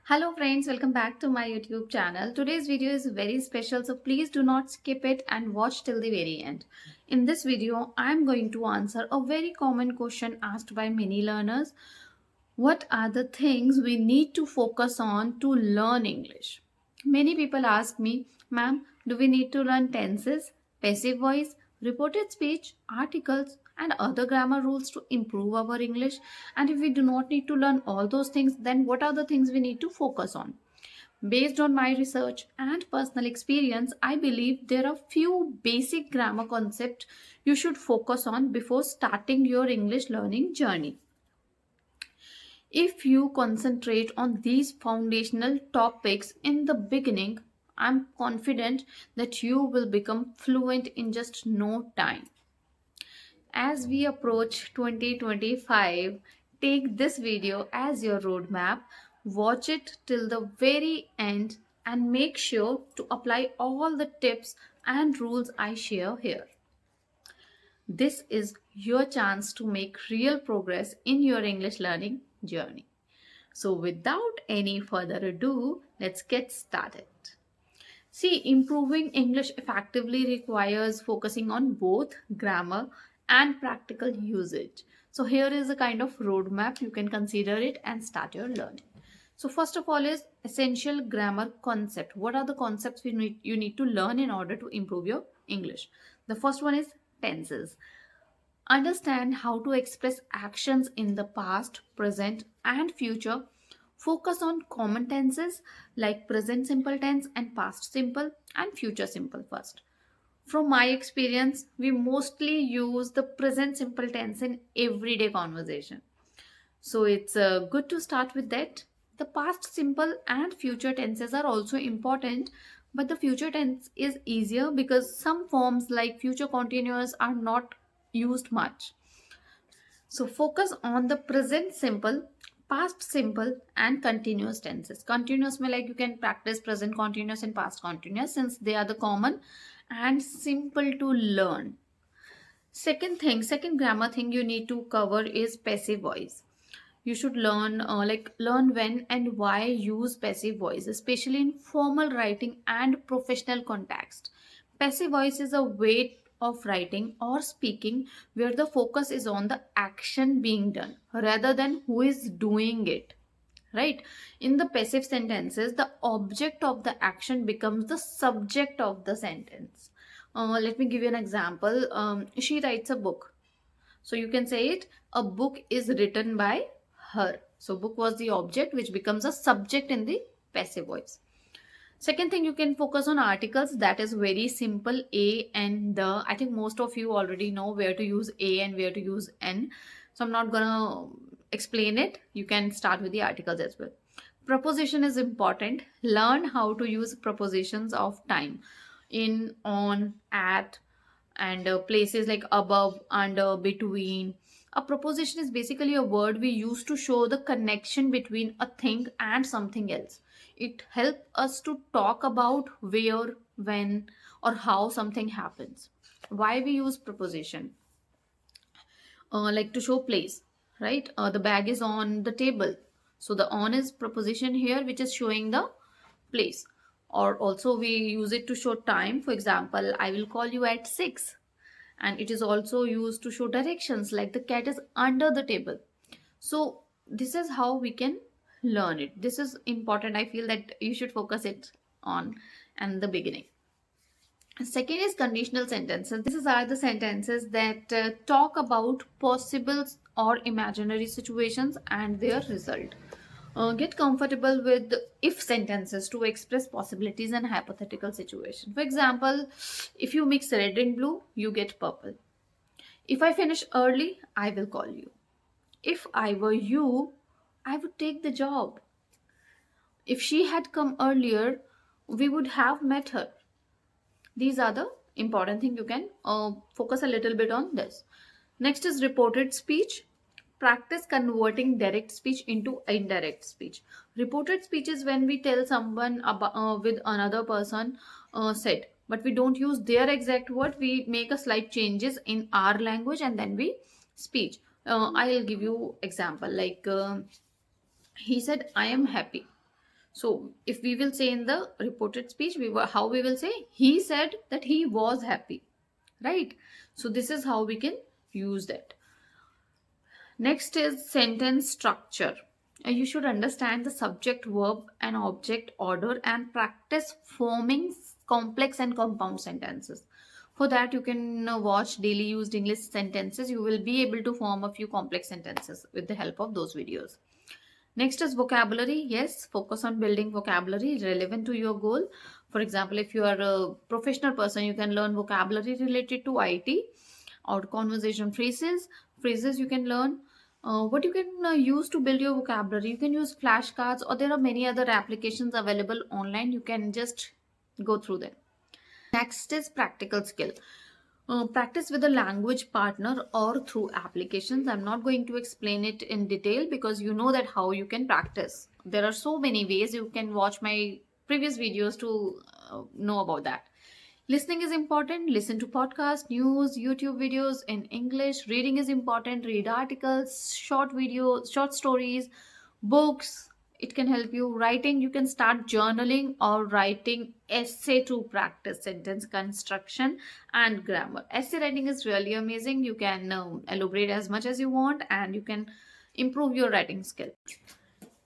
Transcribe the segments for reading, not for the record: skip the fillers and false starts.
Hello friends, welcome back to my YouTube channel. Today's video is very special, so please do not skip it and watch till the very end. In this video, I am going to answer a very common question asked by many learners. What are the things we need to focus on to learn English? Many people ask me, ma'am, do we need to learn tenses, passive voice, reported speech, articles, and other grammar rules to improve our English? And if we do not need to learn all those things, then what are the things we need to focus on? Based on my research and personal experience, I believe there are few basic grammar concepts you should focus on before starting your English learning journey. If you concentrate on these foundational topics in the beginning, I'm confident that you will become fluent in just no time. As we approach 2025, take this video as your roadmap, watch it till the very end, and make sure to apply all the tips and rules I share here. This is your chance to make real progress in your English learning journey. So, without any further ado, let's get started. See, improving English effectively requires focusing on both grammar and practical usage. So, here is a kind of roadmap. You can consider it and start your learning. So, first of all, is essential grammar concept. What are the concepts you need to learn in order to improve your English? The first one is tenses. Understand how to express actions in the past, present, and future. Focus on common tenses like present simple tense and past simple and future simple first. From my experience, we mostly use the present simple tense in everyday conversation. So it's good to start with that. The past simple and future tenses are also important, but the future tense is easier because some forms like future continuous are not used much. So focus on the present simple, past simple, and continuous tenses. Continuous may like you can practice present continuous and past continuous since they are the common and simple to learn. Second grammar thing you need to cover is passive voice. You should learn when and why use passive voice, especially in formal writing and professional context. Passive voice is a way of writing or speaking where the focus is on the action being done rather than who is doing it, right? In the passive sentences, the object of the action becomes the subject of the sentence. Let me give you an example. She writes a book, so you can say it, a book is written by her. So book was the object which becomes a subject in the passive voice. Second thing, you can focus on articles. That is very simple. A and the. I think most of you already know where to use a and where to use n. So I'm not gonna explain it. You can start with the articles as well. Preposition is important. Learn how to use prepositions of time, in, on, at, and places like above, under, between. A preposition is basically a word we use to show the connection between a thing and something else. It helps us to talk about where, when, or how something happens. Why we use preposition? Like to show place, right? The bag is on the table. So the on is preposition here, which is showing the place. Or also we use it to show time. For example, I will call you at 6. And it is also used to show directions like the cat is under the table. So this is how we can learn it. This is important. I feel that you should focus it on and the beginning. Second is conditional sentences. These are the sentences that talk about possible or imaginary situations and their result. Get comfortable with if sentences to express possibilities and hypothetical situations. For example, if you mix red and blue, you get purple. If I finish early, I will call you. If I were you, I would take the job. If she had come earlier, we would have met her. These are the important thing. You can focus a little bit on this. Next is reported speech. Practice converting direct speech into indirect speech. Reported speech is when we tell someone about, with another person said, but we don't use their exact word. We make a slight changes in our language and then we speech. I'll give you example like he said, I am happy. So if we will say in the reported speech, how we will say, he said that he was happy, right? So this is how we can use that. Next is sentence structure. You should understand the subject, verb, and object order and practice forming complex and compound sentences. For that, you can watch daily used English sentences. You will be able to form a few complex sentences with the help of those videos. Next is vocabulary. Yes, focus on building vocabulary relevant to your goal. For example, if you are a professional person, you can learn vocabulary related to IT or conversation phrases. Phrases you can learn. What you can use to build your vocabulary. You can use flashcards, or there are many other applications available online. You can just go through them. Next is practical skill. Practice with a language partner or through applications. I'm not going to explain it in detail because you know that how you can practice. There are so many ways. You can watch my previous videos to know about that. Listening is important. Listen to podcasts, news, YouTube videos in English. Reading is important. Read articles, short videos, short stories, books. It can help you. Writing, you can start journaling or writing essay to practice sentence construction and grammar. Essay writing is really amazing. You can elaborate as much as you want, and you can improve your writing skill.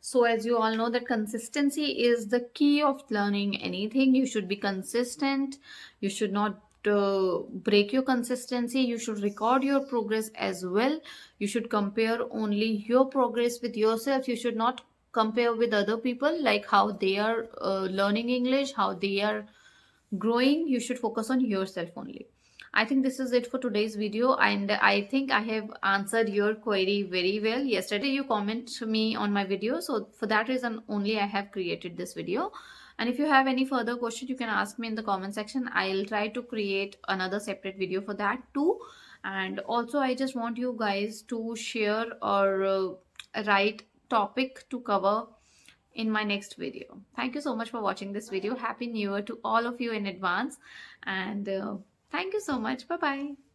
So, as you all know, that consistency is the key of learning anything. You should be consistent. You should not break your consistency. You should record your progress as well. You should compare only your progress with yourself. You should not compare with other people, like how they are learning English, how they are growing. You should focus on yourself only. I think this is it for today's video, and I think I have answered your query very well. Yesterday you comment me on my video, so for that reason only I have created this video. And if you have any further question, you can ask me in the comment section. I'll try to create another separate video for that too. And also I just want you guys to share or write topic to cover in my next video. Thank you so much for watching this video. Happy New Year to all of you in advance, and thank you so much. Bye bye.